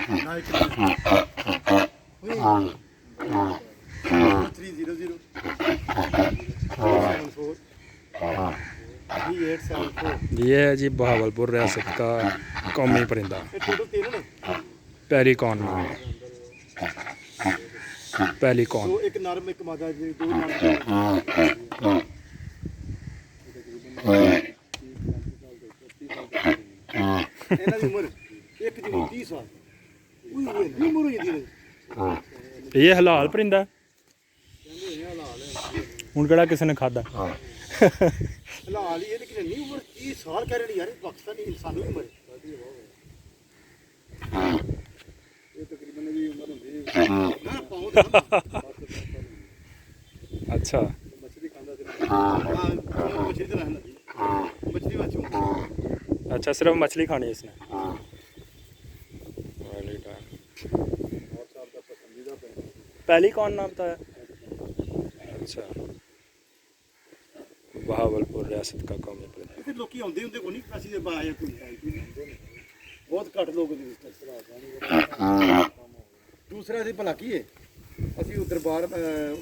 ये है जी बहावलपुर रियासत का कौमी परिंदा पेलिकॉन। पेलिकॉन एक नर एक मादा जी, दो नर ਇਹਨਾਂ ਦੀ ਉਮਰ ਇੱਕ ਦੀ 30 ਸਾਲ ਉਹੀ ਨਹੀਂ ਉਮਰ ਹੋਈ ਦੀ ये हलाल परिंदा ਹੁਣ ਕਿਹੜਾ ਕਿਸੇ ਨੇ ਖਾਦਾ। ਹਲਾਲ ਇਹ ਕਿ ਨਹੀਂ ਉਮਰ 30 ਸਾਲ ਕਹਿ ਰਹੇ ਯਾਰ ਪਾਕਿਸਤਾਨੀ ਇਨਸਾਨੀ ਉਮਰ ਇਹ ਤਕਰੀਬਨ ਦੀ ਉਮਰ ਹੁੰਦੀ ਹੈ ਨਾ ਪਾਉਂ अच्छा ਮੱਛੀ ਖਾਂਦਾ ਸੀ ਹਾਂ ਮੱਛੀ ਤੇ ਰਹਿਣਾ ਜੀ मछली वाचू। अच्छा सिर्फ मछली खानी है इसने। पहली कौन नाम बताया? अच्छा बहावलपुर रियासत का कौमी परिंदा। लोग आते होंगे को नहीं किसी के बाहर कोई बहुत घट लोग। दूसरा अभी भला की है अभी उधर बाहर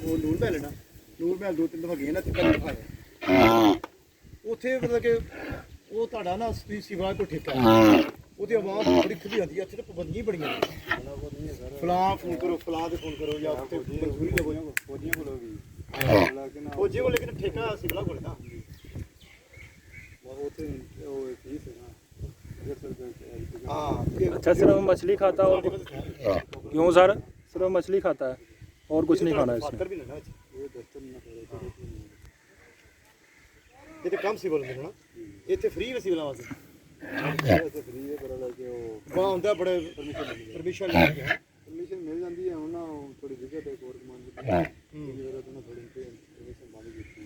वो नूर महल है ना, नूर महल 2-3 दफा गए ना दिखाया ਉੱਥੇ ਮਤਲਬ ਕਿ ਉਹ ਤੁਹਾਡਾ ਨਾ ਸਿਵਾ ਕੋਈ ਠੇਕਾ ਉਹਦੀ ਆਵਾਜ਼ ਬੜੀ ਖੁੱਲੀ ਆਉਂਦੀ ਹੈ। ਇੱਥੇ ਤਾਂ ਪਾਬੰਦੀਆਂ ਬੜੀਆਂ ਨੇ ਫਲਾਂ ਫੋਨ ਕਰੋ ਫਲਾਂ ਤੇ ਫੋਨ ਕਰੋ ਜਾਂ ਉੱਥੇ ਮਨਜ਼ੂਰੀ ਲਵੋ ਫੌਜੀਆਂ ਕੋਲ ਵੀ ਫੌਜੀ ਕੋਲ ਲੇਕਿਨ ਠੇਕਾ ਸਿਵਲਾ ਕੋਲ ਨਾ ਉੱਥੇ ਉਹ ਫੀਸ ਹੈ ਨਾ। अच्छा सिर्फ मछली खाता है और क्यों सर? सिर्फ मछली खाता है और कुछ नहीं खाना इसने। ਇਹ ਤੇ ਕੰਮ ਸਿਵਲ ਹੁੰਦੇ ਨਾ ਇੱਥੇ ਫ੍ਰੀ ਵੀ ਸਿਵਲਾਂ ਵਾਸਤੇ ਇੱਥੇ ਫ੍ਰੀ ਹੈ ਪਰ ਕਿ ਉਹ ਬਾ ਹੁੰਦਾ ਬੜੇ ਪਰਮਿਸ਼ਨ ਮਿਲ ਜਾਂਦੀ ਹੈ ਹੁਣ ਥੋੜੀ ਜਗ੍ਹਾ ਤੇ ਕੋਰਟ ਮੰਨ ਦੀ ਜਿਹੜਾ ਤੁਹਾਨੂੰ ਥੋੜੀ ਪਰਮਿਸ਼ਨ ਮੰਗ ਦਿੱਤੀ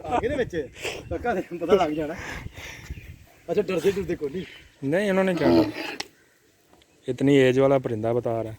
ਆਗੇ ਦੇ ਵਿੱਚ ਪੱਕਾ ਪਤਾ ਲੱਗ ਜਾਣਾ। अच्छा डरते डरते को नहीं नहीं इन्होंने क्या इतनी एज वाला परिंदा बता रहा है।